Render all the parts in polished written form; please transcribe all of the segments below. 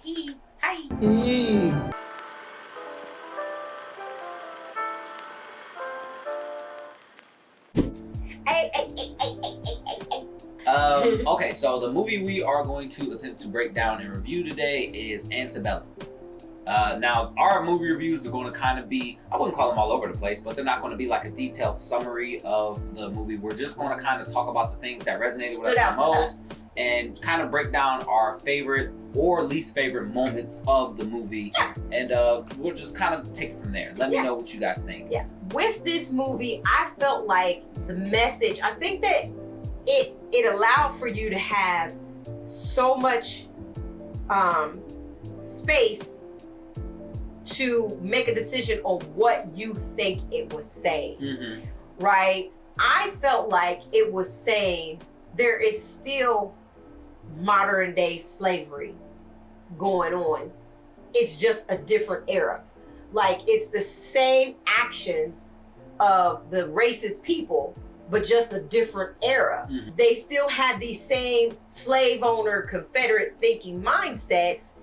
Hi. Okay, so the movie we are going to attempt to break down and review today is Antebellum. Now, our movie reviews are going to kind of be, I wouldn't call them all over the place, but they're not going to be like a detailed summary of the movie. We're just going to kind of talk about the things that resonated with us the most and kind of break down our favorite or least favorite moments of the movie. Yeah. And we'll just kind of take it from there. Let me know what you guys think. Yeah. With this movie, I felt like the message, I think that it allowed for you to have so much space to make a decision on what you think it was saying, right? I felt like it was saying there is still modern day slavery going on. It's just a different era. Like, it's the same actions of the racist people, but just a different era. They still have these same slave owner, Confederate thinking mindsets,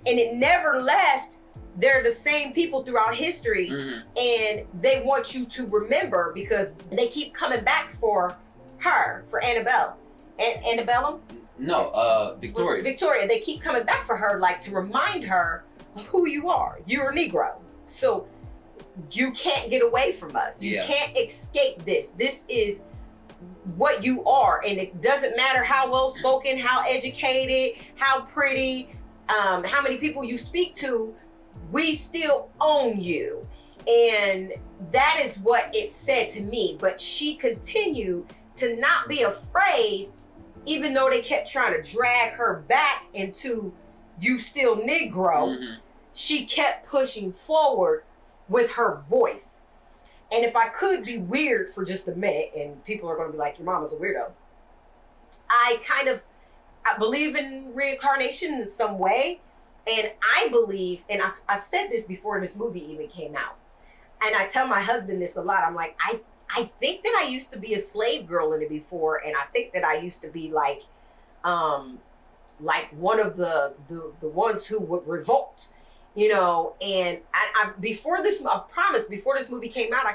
and it never left. They're the same people throughout history, and they want you to remember because they keep coming back for her, for Antebellum. Antebellum? No, Victoria. Victoria. They keep coming back for her, like, to remind her of who you are. You're a Negro. So you can't get away from us. You can't escape this. This is what you are. And it doesn't matter how well spoken, how educated, how pretty, how many people you speak to, we still own you. And that is what it said to me. But she continued to not be afraid, even though they kept trying to drag her back into you still Negro. She kept pushing forward with her voice. And if I could be weird for just a minute, and people are going to be like, your mama's a weirdo, I believe in reincarnation in some way. And I believe, and I've said this before this movie even came out, and I tell my husband this a lot. I'm like, I think that I used to be a slave girl in it before, and I think that I used to be like one of the ones who would revolt, you know. And I promise, before this movie came out, I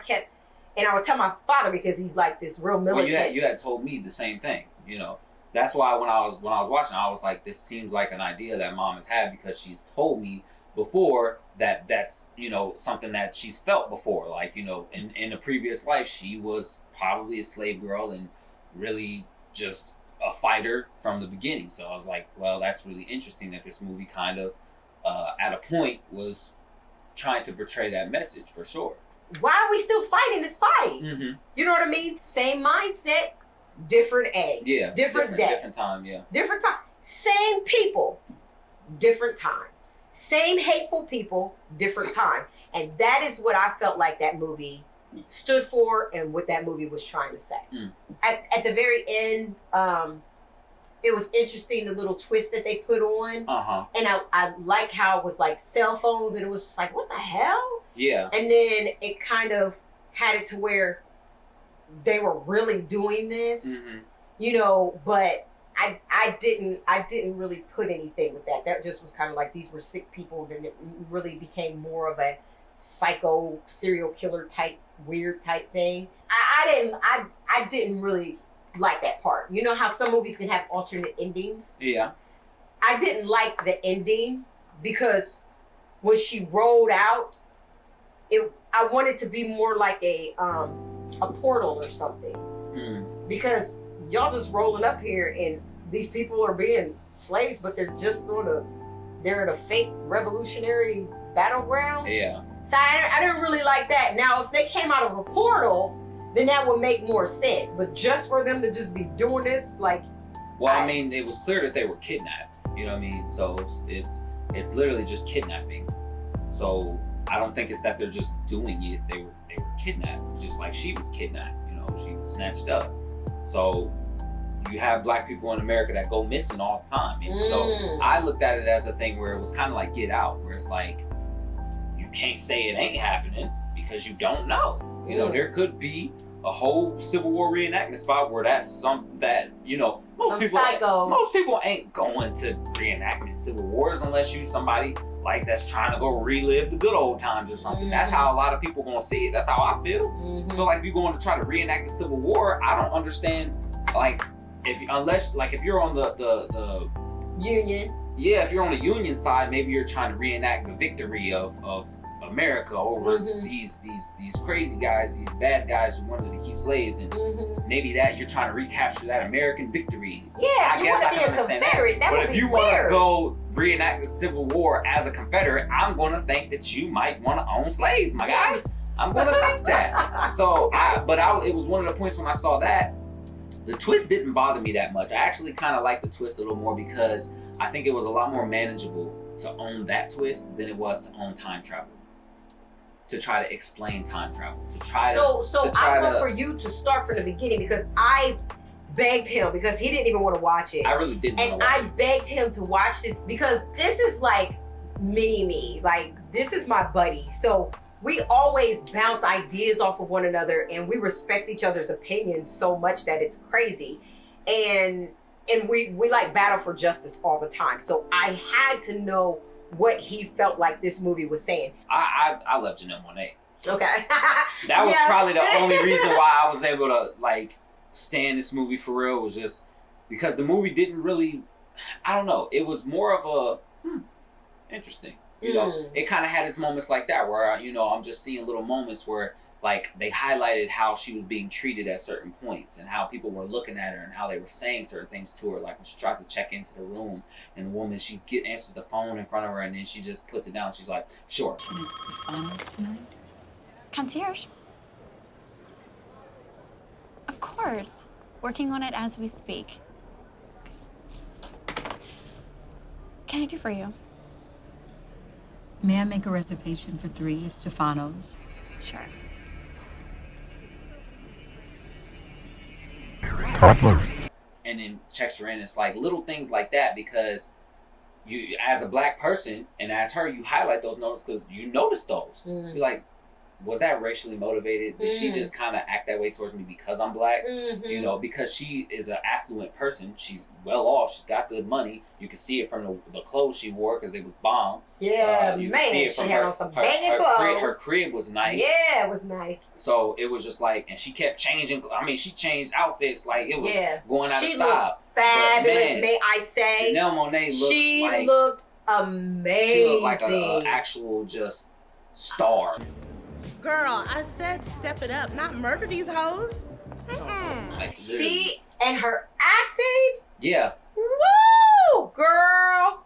would tell my father, because he's like this real militant. Well, you had told me the same thing, you know. That's why when I was watching, I was like, this seems like an idea that mom has had, because she's told me before that that's, you know, something that she's felt before. Like, you know, in a previous life, she was probably a slave girl and really just a fighter from the beginning. So I was like, well, that's really interesting that this movie kind of, at a point, was trying to portray that message for sure. Why are we still fighting this fight? You know what I mean? Same mindset. Different egg. Yeah. Different day. Different time, yeah. Different time. Same people, different time. Same hateful people, different time. And that is what I felt like that movie stood for and what that movie was trying to say. At the very end, it was interesting, the little twist that they put on. And I like how it was like cell phones, and it was just like, what the hell? Yeah. And then it kind of had it to where they were really doing this, you know, but I didn't really put anything with that. That just was kind of like, these were sick people, and it really became more of a psycho serial killer type, weird type thing. I didn't really like that part. You know how some movies can have alternate endings? Yeah. I didn't like the ending, because when she rolled out, I wanted to be more like a portal or something, because y'all just rolling up here and these people are being slaves, but they're in a fake revolutionary battleground. Yeah. So I didn't really like that. Now, if they came out of a portal, then that would make more sense. But just for them to just be doing this, like, well, I mean, it was clear that they were kidnapped. You know what I mean? So it's literally just kidnapping. So I don't think it's that they're just doing it. They were kidnapped, just like she was kidnapped. You know, she was snatched up. So you have black people in America that go missing all the time. And so I looked at it as a thing where it was kind of like Get Out, where it's like, you can't say it ain't happening because you don't know. You know, there could be a whole Civil War reenactment spot where that's something that, you know, most people ain't going to reenactment Civil Wars unless you somebody like that's trying to go relive the good old times or something. Mm-hmm. That's how a lot of people gonna see it. That's how I feel. Mm-hmm. I feel like if you're going to try to reenact the Civil War, I don't understand, like, if you're on the Union. Yeah, if you're on the Union side, maybe you're trying to reenact the victory of America over these crazy guys, these bad guys who wanted to keep slaves, and maybe that you're trying to recapture that American victory. Yeah, I guess I can understand that. But if you want to go reenact the Civil War as a Confederate, I'm going to think that you might want to own slaves, my guy. I'm going to think that. So, it was one of the points when I saw that. The twist didn't bother me that much. I actually kind of liked the twist a little more because I think it was a lot more manageable to own that twist than it was to own time travel. To try to explain time travel. I want for you to start from the beginning because I begged him because he didn't even want to watch it. I really didn't want to watch it. And I begged him to watch this because this is like mini me. Like, this is my buddy. So we always bounce ideas off of one another and we respect each other's opinions so much that it's crazy. And we like battle for justice all the time. So I had to know what he felt like this movie was saying. I love Janelle Monáe. Okay. That was probably the only reason why I was able to like stand this movie for real, was just because the movie didn't really, I don't know, it was more of a interesting. You know, it kind of had its moments like that where, you know, I'm just seeing little moments where like they highlighted how she was being treated at certain points and how people were looking at her and how they were saying certain things to her. Like when she tries to check into the room and the woman, answers the phone in front of her and then she just puts it down. She's like, sure. It's Stefano's tonight? Concierge? Of course. Working on it as we speak. Can I do for you? May I make a reservation for 3 Stefanos? Sure. Toddlers. And then checks her in. It's like little things like that because you, as a black person and as her, you highlight those notes because you notice those. You're like, was that racially motivated? Did she just kind of act that way towards me because I'm black? You know, because she is an affluent person. She's well off. She's got good money. You can see it from the clothes she wore because they was bomb. Yeah, you man, can see it she from had on some banging clothes. Her crib was nice. Yeah, it was nice. So it was just like, and she kept changing. I mean, she changed outfits like it was going out of style. She looked fabulous, man, may I say. Janelle Monáe looked She looked amazing. She looked like an actual just star. Girl, I said step it up, not murder these hoes. Like, she and her acting. Yeah. Woo, girl.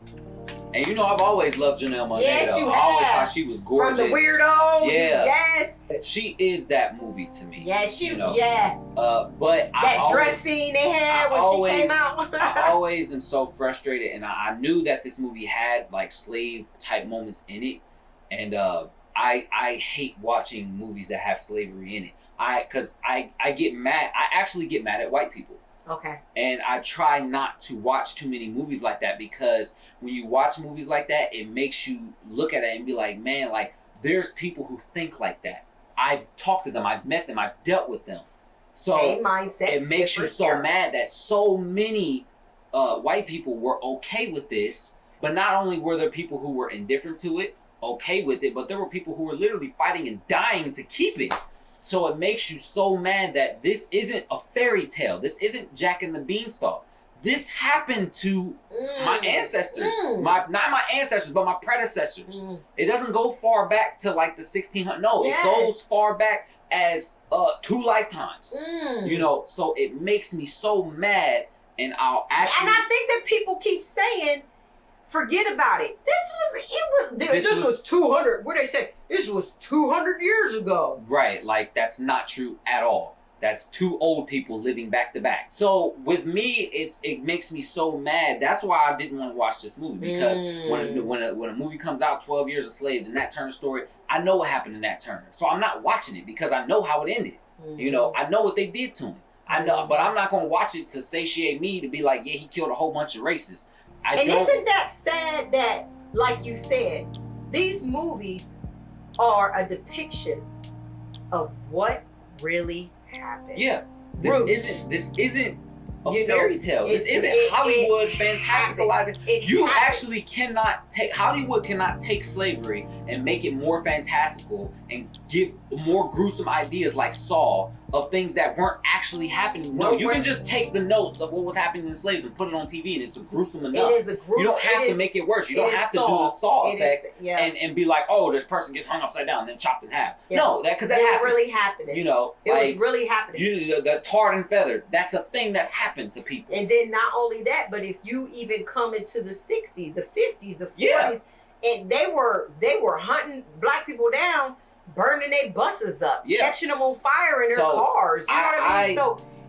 And you know, I've always loved Janelle Monáe. Yes, you I have. always thought she was gorgeous. From the weirdo. Yeah. Yes. She is that movie to me. Yes, you know? Yeah. But that dress scene they had when she came out. I always am so frustrated, and I knew that this movie had like slave type moments in it, and I hate watching movies that have slavery in it. Because I get mad. I actually get mad at white people. Okay. And I try not to watch too many movies like that because when you watch movies like that, it makes you look at it and be like, man, like there's people who think like that. I've talked to them. I've met them. I've dealt with them. So same mindset. It makes you so mad that so many white people were okay with this, but not only were there people who were indifferent to it, okay with it, but there were people who were literally fighting and dying to keep it. So it makes you so mad that this isn't a fairy tale. This isn't Jack and the Beanstalk. This happened to my ancestors. Not my ancestors, but my predecessors. It doesn't go far back to like the 1600s. No, it goes far back as 2 lifetimes. You know, so it makes me so mad, and I'll actually. And I think that people keep saying, forget about it. This was 200. What they say? This was 200 years ago. Right, like that's not true at all. That's 2 old people living back to back. So with me, it makes me so mad. That's why I didn't want to watch this movie because when a movie comes out, 12 Years a Slave, the Nat Turner story, I know what happened to Nat Turner. So I'm not watching it because I know how it ended. You know, I know what they did to him. I know, but I'm not gonna watch it to satiate me to be like, yeah, he killed a whole bunch of racists. Isn't that sad that, like you said, these movies are a depiction of what really happened. Yeah. Roots. This isn't a You know, fairy tale. This it's- isn't it Hollywood happened. fantasticalizing. It You happened. actually cannot take Hollywood cannot take slavery and make it more fantastical and give more gruesome ideas like Saw of things that weren't actually happening. No, No, you can just take the notes of what was happening in slaves and put it on TV and it's gruesome enough. It is a gruesome. You don't have to make it worse. You don't have to do the Saw effect and be like, oh, this person gets hung upside down and then chopped in half. Yeah. No, because that it happened. really happening. You know, it like was really happening. the tarred and feathered. That's a thing that happened to people. And then not only that, but if you even come into the 60s, the 50s, the 40s, Yeah. and they were hunting black people down, burning their buses up, Yeah. catching them on fire in their So, cars. You know what I mean?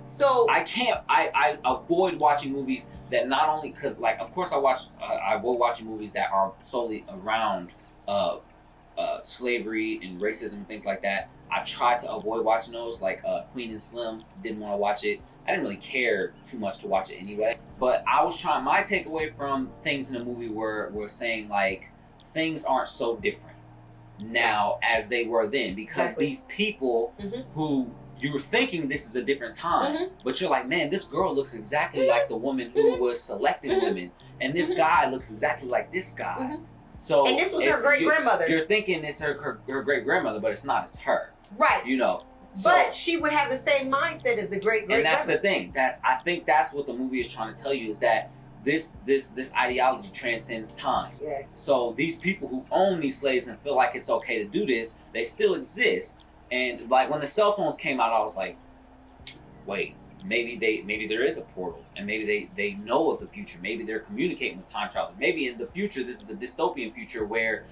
So I avoid watching movies that not only because like of course I avoid watching movies that are solely around slavery and racism and things like that. I try to avoid watching those like Queen and Slim. Didn't want to watch it. I didn't really care too much to watch it anyway. But I was trying. My takeaway from things in the movie were saying like things aren't so different now as they were then because Exactly. these people Mhm. who you were thinking this is a different time, Mhm. but you're like, man, this girl looks exactly like the woman who was selecting women, and this guy looks exactly like this guy. Mhm. So and this was her it's- great grandmother, You're thinking it's her great grandmother, but it's not. It's her. right? You know. So, But she would have the same mindset as the great and that's grandmother. the thing. I think that's what the movie is trying to tell you is that this ideology transcends time. Yes. So these people who own these slaves and feel like it's okay to do this, they still exist. And like when the cell phones came out, I was like, wait, maybe there is a portal, and maybe they know of the future. Maybe they're communicating with time travelers. Maybe in the future this is a dystopian future where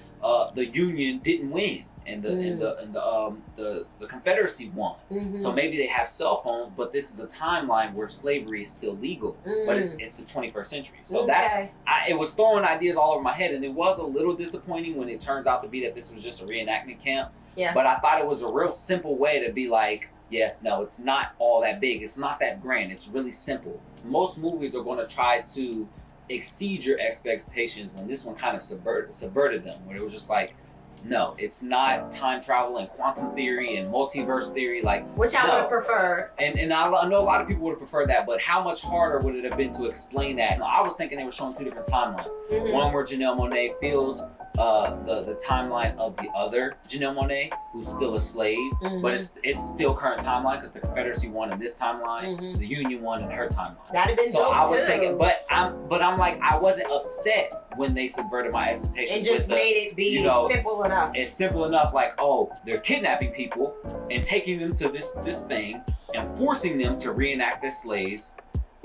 the Union didn't win and the Confederacy won. Mhm. So maybe they have cell phones, but this is a timeline where slavery is still legal. But it's the 21st century. So Okay. it was throwing ideas all over my head, and it was a little disappointing when it turns out to be that this was just a reenactment camp. Yeah. But I thought it was a real simple way to be like, yeah, no, it's not all that big. It's not that grand. It's really simple. Most movies are going to try to exceed your expectations when this one kind of subverted them, where it was just like, no, it's not time travel and quantum theory and multiverse theory. Like, Which I no. would have preferred. And I know a lot of people would have preferred that, but how much harder would it have been to explain that? No, I was thinking they were showing two different timelines. Mhm. One where Janelle Monáe feels the timeline of the other Janelle Monáe, who's still a slave, but it's still current timeline because the Confederacy won in this timeline, Mhm. the Union won in her timeline. That'd have been So dope I was too. thinking, but I'm like, I wasn't upset when they subverted my expectations. It just with the, made it be you know, simple enough. it's simple enough, like, oh, they're kidnapping people and taking them to this thing and forcing them to reenact their slaves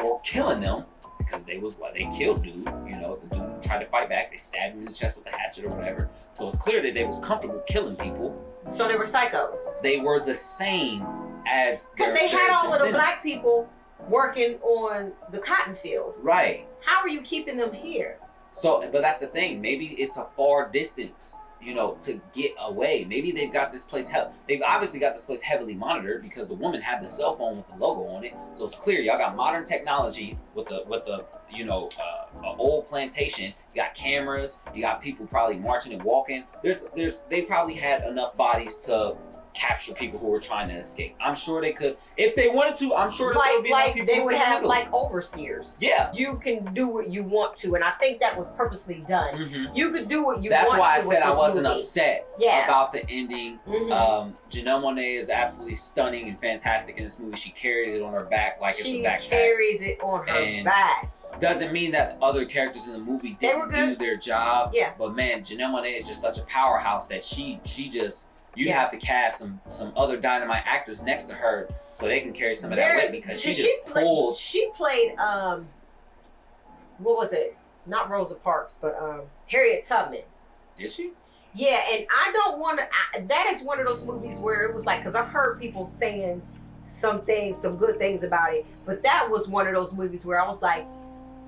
or killing them because they killed dude. You know, the dude tried to fight back. They stabbed him in the chest with a hatchet or whatever. So it's clear that they was comfortable killing people. So they were psychos. They were the same as Because they had all of the black people working on the cotton field. Right. How are you keeping them here? So, but that's the thing. Maybe it's a far distance, you know, to get away. Maybe they've got this place. They've obviously got this place heavily monitored because the woman had the cell phone with the logo on it. So it's clear y'all got modern technology with the old plantation. You got cameras. You got people probably marching and walking. They probably had enough bodies to capture people who were trying to escape. I'm sure they could, if they wanted to. I'm sure that there would be enough people they who would could have handle it. like overseers. Yeah. You can do what you want to, and I think that was purposely done. Mm-hmm. You could do what you That's want why I to said I with this wasn't movie. upset Yeah. about the ending. Mhm. Janelle Monáe is absolutely stunning and fantastic in this movie. She carries it on her back like it's a She backpack. carries it on her And back. Doesn't mean that the other characters in the movie They were didn't do good. their job. Yeah. But man, Janelle Monáe is just such a powerhouse that she just you'd Yeah. have to cast some other dynamite actors next to her so they can carry some of that weight because she just pulls. She played what was it? Not Rosa Parks, but Harriet Tubman. Did she? Yeah, and I don't want to. That is one of those movies where it was like, because I've heard people saying some good things about it, but that was one of those movies where I was like,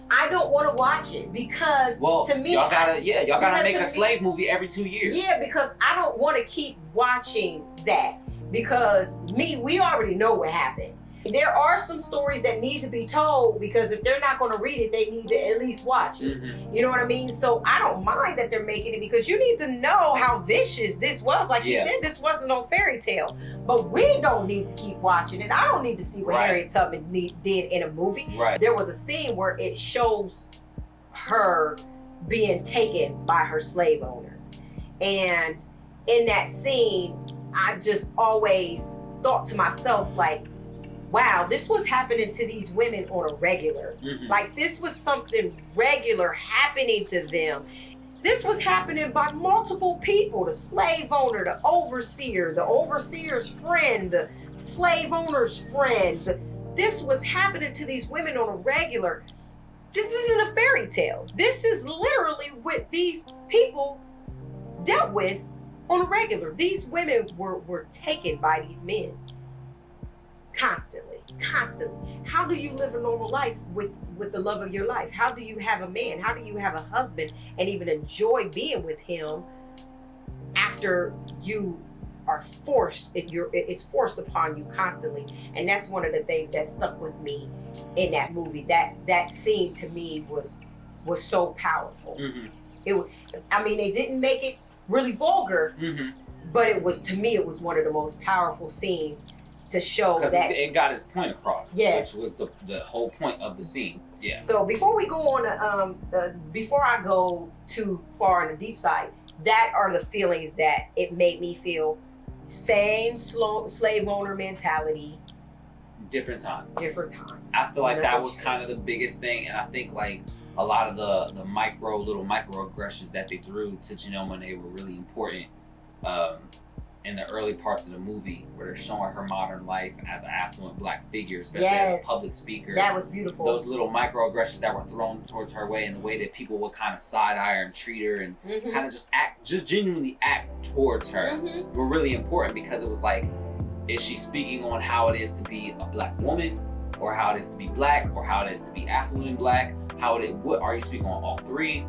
I don't want to watch it because to me, y'all gotta because make to a me- slave movie every 2 years. Yeah, because I don't want to keep watching that because we already know what happened. There are some stories that need to be told, because if they're not going to read it, they need to at least watch it. You know what I mean? So I don't mind that they're making it, because you need to know how vicious this was. Like you said, this wasn't no fairy tale. But we don't need to keep watching it. I don't need to see what Harriet Tubman did in a movie. There was a scene where it shows her being taken by her slave owner. And in that scene, I just always thought to myself, like, wow, this was happening to these women on a regular. Like, this was something regular happening to them. This was happening by multiple people: the slave owner, the overseer's friend, the slave owner's friend. This was happening to these women on a regular. This isn't a fairy tale. This is literally what these people dealt with on a regular. These women were taken by these men. Constantly. How do you live a normal life with the love of your life? How do you have a man? How do you have a husband and even enjoy being with him after you are forced? It's forced upon you constantly. And that's one of the things that stuck with me in that movie. That scene to me was so powerful. They didn't make it really vulgar, but it was, to me, it was one of the most powerful scenes to show that it got its point across, which was the whole point of the scene. So before we go on, before I go too far on the deep side, that are the feelings that it made me feel. Same slave owner mentality. Different times. I feel like that was kind of the biggest thing, and I think like a lot of the little microaggressions that they threw to Janelle Monáe were really important. In the early parts of the movie, where they're showing her modern life as an affluent black figure, especially as a public speaker. That was beautiful. Those little microaggressions that were thrown towards her way, and the way that people would kind of side-eye her and treat her and kind of just genuinely act towards her were really important, because it was like, is she speaking on how it is to be a black woman, or how it is to be black, or how it is to be affluent and black? What are you speaking on all three?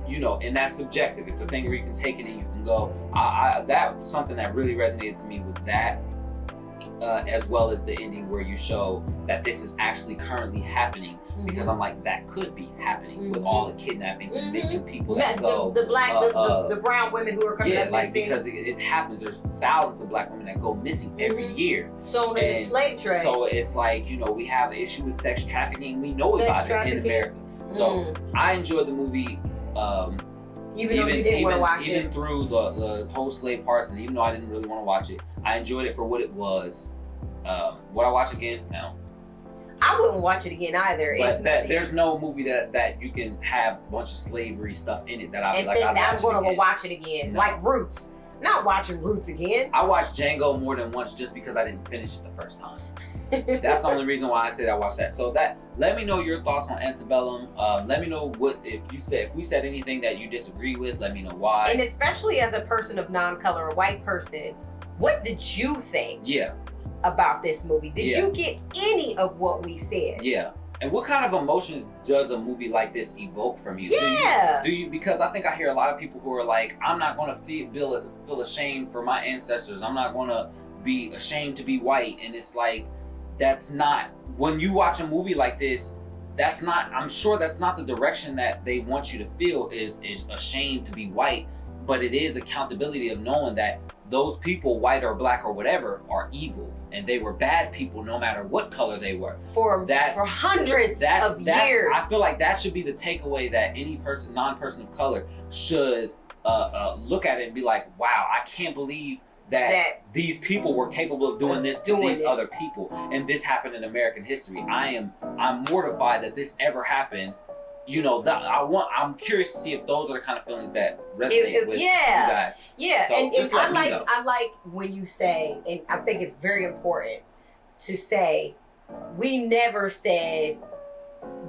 You know, and that's subjective. It's a thing where you can take it and you can go. That was something that really resonated to me, was that, as well as the ending where you show that this is actually currently happening, because I'm like, that could be happening with all the kidnappings and missing people that go. The brown women who are coming up missing. Because it happens. There's thousands of black women that go missing every year. Sold in the slave trade. So it's like, we have an issue with sex trafficking. We know about it in America. So I enjoyed the movie. Even though you didn't want to watch it. Even through the whole slave parts, and even though I didn't really want to watch it, I enjoyed it for what it was. Would I watch again? No. I wouldn't watch it again either. But there's no movie that you can have a bunch of slavery stuff in it that I'd be like, I'm going to go watch it again. No. Like Roots. Not watching Roots again. I watched Django more than once just because I didn't finish it the first time. That's the only reason why I said I watched that. So let me know your thoughts on Antebellum. Let me know if we said anything that you disagree with. Let me know why. And especially as a person of non-color, a white person, what did you think about this movie? Did you get any of what we said? And what kind of emotions does a movie like this evoke from you? Do you? Because I think I hear a lot of people who are like, I'm not going to feel ashamed for my ancestors. I'm not going to be ashamed to be white. And it's like, that's not, when you watch a movie like this, I'm sure that's not the direction that they want you to feel, is ashamed to be white, but it is accountability of knowing that those people, white or black or whatever, are evil, and they were bad people no matter what color they were. For hundreds of years. I feel like that should be the takeaway, that any non-person of color should look at it and be like, wow, I can't believe that these people were capable of doing this to these other people, and this happened in American history. I'm mortified that this ever happened. I'm curious to see if those are the kind of feelings that resonate with you guys. So I like when you say, and I think it's very important to say, we never said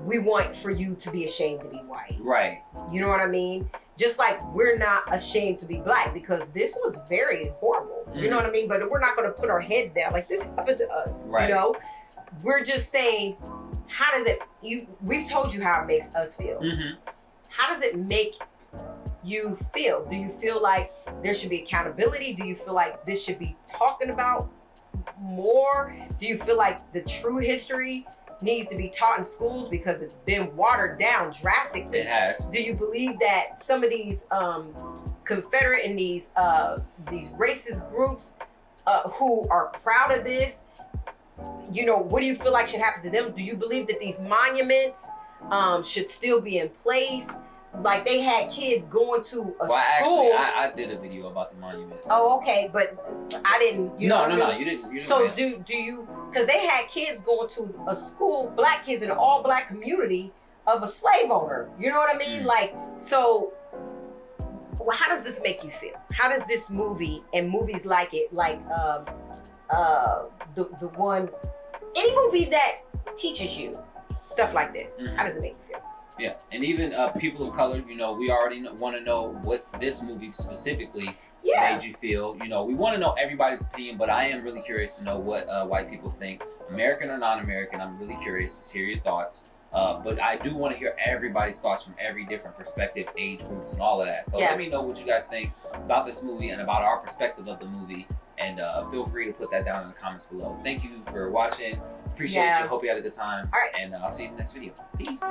we want for you to be ashamed to be white. Right. You know what I mean? Just like we're not ashamed to be black, because this was very horrible. You know what I mean? But we're not going to put our heads down like this happened to us. Right. We're just saying, how does it, we've told you how it makes us feel. How does it make you feel? Do you feel like there should be accountability? Do you feel like this should be talking about more? Do you feel like the true history needs to be taught in schools because it's been watered down drastically? It has. Do you believe that some of these Confederate and these racist groups who are proud of this, you know, what do you feel like should happen to them? Do you believe that these monuments should still be in place? Like they had kids going to a school. Actually, I did a video about the monuments. Oh, okay, but I didn't. You know what I mean? You didn't. So do you? Because they had kids going to a school, black kids in an all-black community of a slave owner. You know what I mean? Like, so well, how does this make you feel? How does this movie and movies like it, like the one, any movie that teaches you stuff like this, how does it make you feel? Yeah, and even people of color, you know, we already want to know what this movie specifically made you feel. You know, we want to know everybody's opinion, but I am really curious to know what white people think, American or non-American. I'm really curious to hear your thoughts. But I do want to hear everybody's thoughts from every different perspective, age groups, and all of that. So let me know what you guys think about this movie and about our perspective of the movie. And feel free to put that down in the comments below. Thank you for watching. Appreciate you. Hope you had a good time. All right. And I'll see you in the next video. Peace.